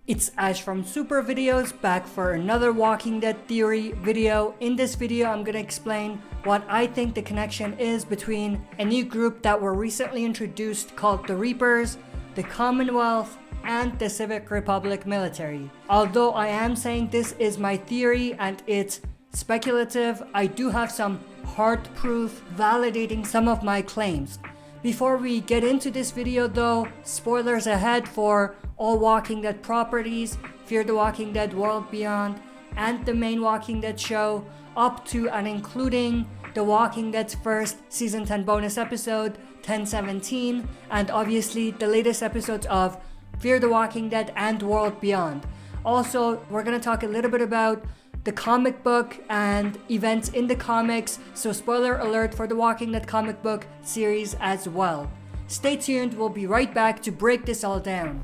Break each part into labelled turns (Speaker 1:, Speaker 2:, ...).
Speaker 1: It's Ash from Super Videos back for another Walking Dead theory video. In this video, I'm gonna explain what I think the connection is between a new group that were recently introduced called the Reapers, the Commonwealth, and the Civic Republic military. Although I am saying this is my theory and it's speculative, I do have some hard proof validating some of my claims. Before we get into this video though, spoilers ahead for all Walking Dead properties, Fear the Walking Dead World Beyond, and the main Walking Dead show, up to and including The Walking Dead's first Season 10 bonus episode, 1017, and obviously the latest episodes of Fear the Walking Dead and World Beyond. Also, we're going to talk a little bit about the comic book and events in the comics, so spoiler alert for the Walking Dead comic book series as well. Stay tuned, we'll be right back to break this all down.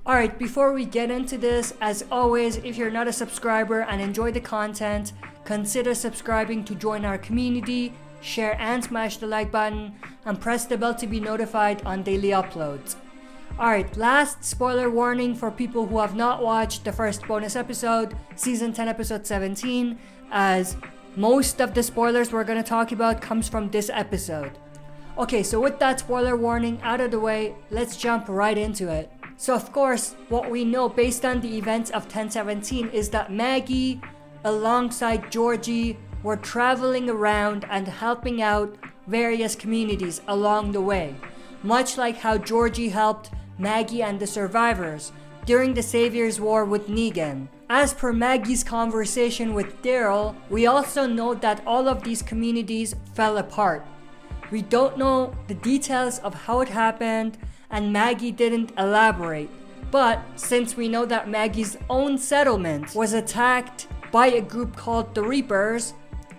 Speaker 1: Alright, before we get into this, as always, if you're not a subscriber and enjoy the content, consider subscribing to join our community, share and smash the like button, and press the bell to be notified on daily uploads. Alright, last spoiler warning for people who have not watched the first bonus episode, Season 10 episode 17, as most of the spoilers we're going to talk about comes from this episode. Okay, so with that spoiler warning out of the way, let's jump right into it. So of course, what we know based on the events of 1017 is that Maggie, alongside Georgie, were traveling around and helping out various communities along the way. Much like how Georgie helped Maggie and the survivors during the Savior's War with Negan. As per Maggie's conversation with Daryl, we also know that all of these communities fell apart. We don't know the details of how it happened, and Maggie didn't elaborate. But since we know that Maggie's own settlement was attacked by a group called the Reapers,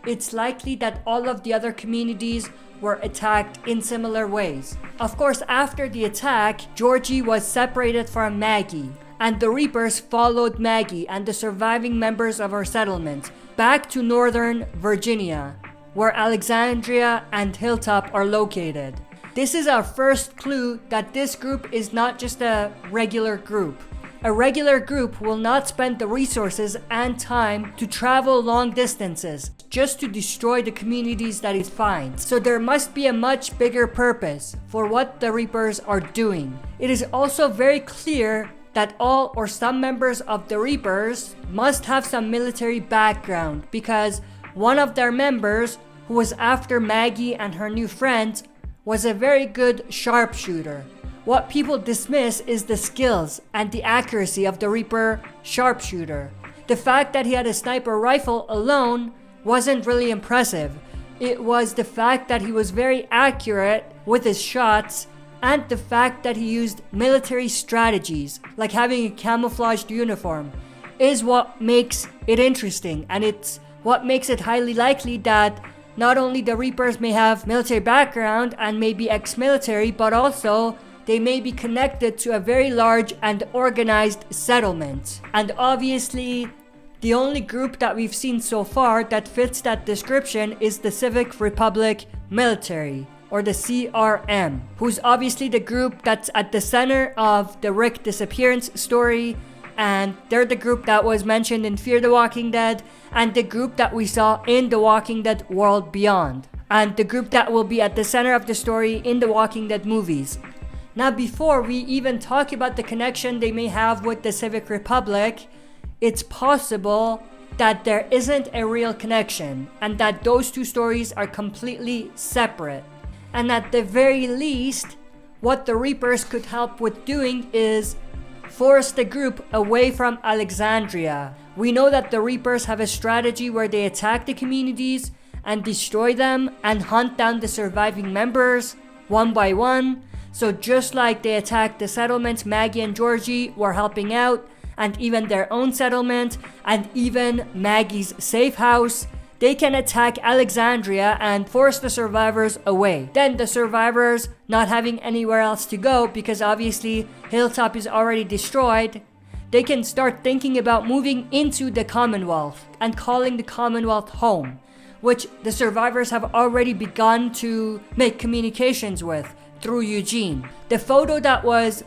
Speaker 1: it's likely that all of the other communities were attacked in similar ways. Of course, after the attack, Georgie was separated from Maggie, and the Reapers followed Maggie and the surviving members of her settlement back to northern Virginia, where Alexandria and Hilltop are located. This is our first clue that this group is not just a regular group. A regular group will not spend the resources and time to travel long distances just to destroy the communities that it finds. So there must be a much bigger purpose for what the Reapers are doing. It is also very clear that all or some members of the Reapers must have some military background, because one of their members, who was after Maggie and her new friends, was a very good sharpshooter. What people dismiss is the skills and the accuracy of the Reaper sharpshooter. The fact that he had a sniper rifle alone wasn't really impressive. It was the fact that he was very accurate with his shots, and the fact that he used military strategies, like having a camouflaged uniform, is what makes it interesting, and it's what makes it highly likely that not only the Reapers may have military background and may be ex-military, but also they may be connected to a very large and organized settlement. And obviously, the only group that we've seen so far that fits that description is the Civic Republic military, or the CRM, who's obviously the group that's at the center of the Rick disappearance story, and they're the group that was mentioned in Fear the Walking Dead, and the group that we saw in The Walking Dead World Beyond, and the group that will be at the center of the story in the Walking Dead movies. Now, before we even talk about the connection they may have with the Civic Republic, it's possible that there isn't a real connection, and that those two stories are completely separate. And at the very least, what the Reapers could help with doing is force the group away from Alexandria. We know that the Reapers have a strategy where they attack the communities and destroy them and hunt down the surviving members one by one. So just like they attacked the settlements Maggie and Georgie were helping out, and even their own settlement, and even Maggie's safe house, they can attack Alexandria and force the survivors away. Then the survivors, not having anywhere else to go because obviously Hilltop is already destroyed, they can start thinking about moving into the Commonwealth and calling the Commonwealth home, which the survivors have already begun to make communications with. through Eugene. The photo that was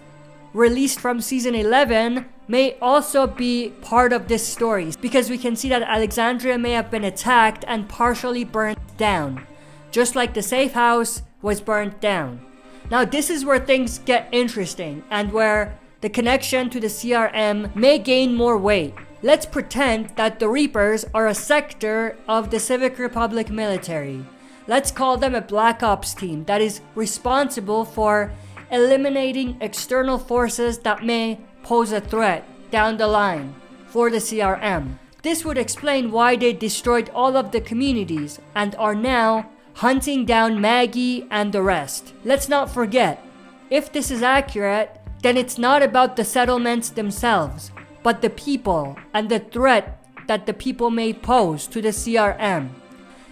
Speaker 1: released from season 11 may also be part of this story, because we can see that Alexandria may have been attacked and partially burnt down, just like the safe house was burnt down. Now this is where things get interesting and where the connection to the CRM may gain more weight. Let's pretend that the Reapers are a sector of the Civic Republic military. Let's call them a Black Ops team that is responsible for eliminating external forces that may pose a threat down the line for the CRM. This would explain why they destroyed all of the communities and are now hunting down Maggie and the rest. Let's not forget, if this is accurate, then it's not about the settlements themselves, but the people and the threat that the people may pose to the CRM.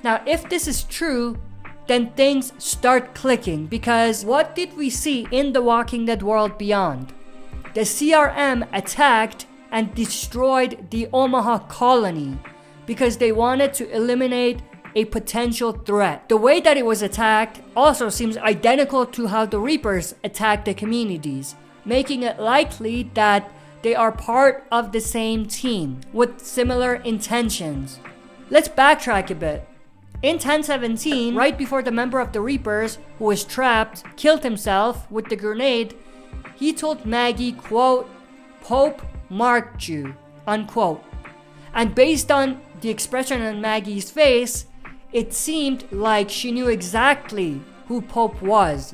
Speaker 1: Now, if this is true, then things start clicking, because what did we see in the Walking Dead world beyond? The CRM attacked and destroyed the Omaha colony because they wanted to eliminate a potential threat. The way that it was attacked also seems identical to how the Reapers attacked the communities, making it likely that they are part of the same team with similar intentions. Let's backtrack a bit. In 1017, right before the member of the Reapers who was trapped killed himself with the grenade, he told Maggie, quote, "Pope marked you," unquote. And based on the expression on Maggie's face, it seemed like she knew exactly who Pope was,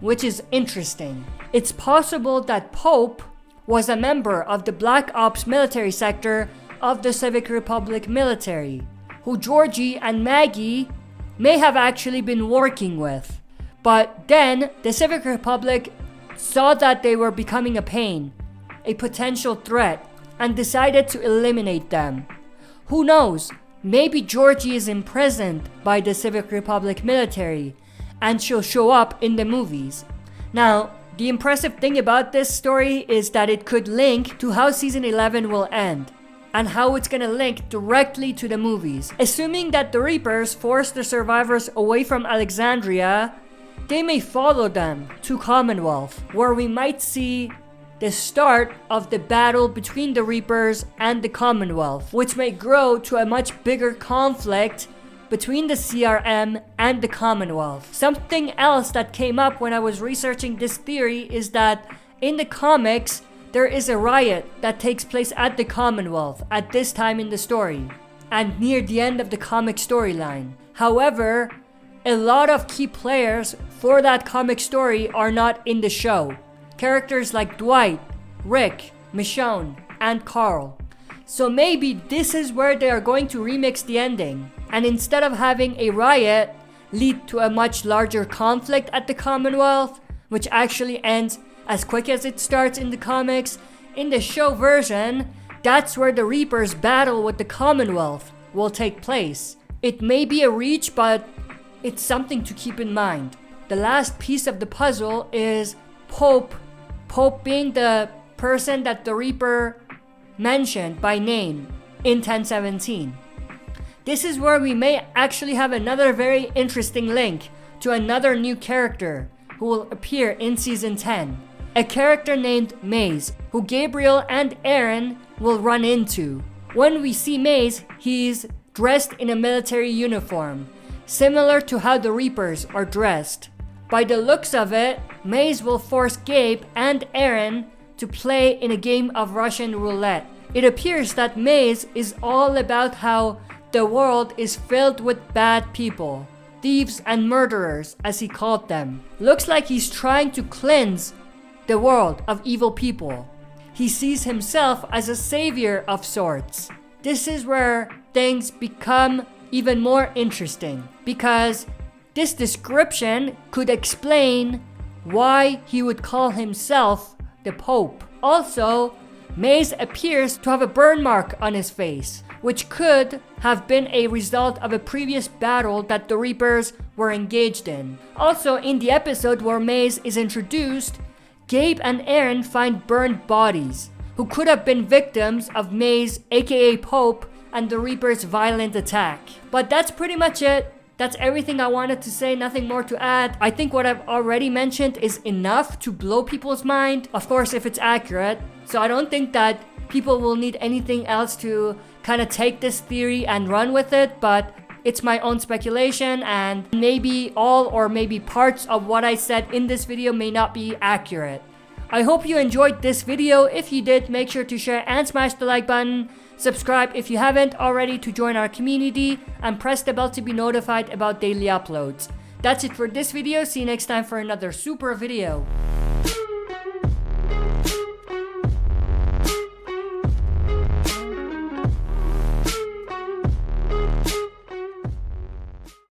Speaker 1: which is interesting. It's possible that Pope was a member of the Black Ops military sector of the Civic Republic military, who Georgie and Maggie may have actually been working with. But then the Civic Republic saw that they were becoming a pain, a potential threat, and decided to eliminate them. Who knows? Maybe Georgie is imprisoned by the Civic Republic military and she'll show up in the movies. Now, the impressive thing about this story is that it could link to how season 11 will end and how it's gonna link directly to the movies. Assuming that the Reapers force the survivors away from Alexandria, they may follow them to Commonwealth, where we might see the start of the battle between the Reapers and the Commonwealth, which may grow to a much bigger conflict between the CRM and the Commonwealth. Something else that came up when I was researching this theory is that in the comics, there is a riot that takes place at the Commonwealth at this time in the story and near the end of the comic storyline. However, a lot of key players for that comic story are not in the show. Characters like Dwight, Rick, Michonne, and Carl. So maybe this is where they are going to remix the ending, and instead of having a riot lead to a much larger conflict at the Commonwealth, which actually ends as quick as it starts in the comics, in the show version, that's where the Reapers battle with the Commonwealth will take place. It may be a reach, but it's something to keep in mind. The last piece of the puzzle is Pope being the person that the Reaper mentioned by name in 1017. This is where we may actually have another very interesting link to another new character who will appear in season 10. A character named Maze, who Gabriel and Aaron will run into. When we see Maze, he's dressed in a military uniform, similar to how the Reapers are dressed. By the looks of it, Maze will force Gabe and Aaron to play in a game of Russian roulette. It appears that Maze is all about how the world is filled with bad people, thieves and murderers, as he called them. Looks like he's trying to cleanse the world of evil people. He sees himself as a savior of sorts. This is where things become even more interesting, because this description could explain why he would call himself the Pope. Also, Maze appears to have a burn mark on his face, which could have been a result of a previous battle that the Reapers were engaged in. Also, in the episode where Maze is introduced, Gabe and Aaron find burned bodies, who could have been victims of Maze, aka Pope, and the Reapers' violent attack. But that's pretty much it That's everything I wanted to say, nothing more to add. I think what I've already mentioned is enough to blow people's mind, of course if it's accurate. So I don't think that people will need anything else to kind of take this theory and run with it, but it's my own speculation, and maybe all or maybe parts of what I said in this video may not be accurate. I hope you enjoyed this video. If you did, make sure to share and smash the like button. Subscribe if you haven't already to join our community, and press the bell to be notified about daily uploads. That's it for this video. See you next time for another super video.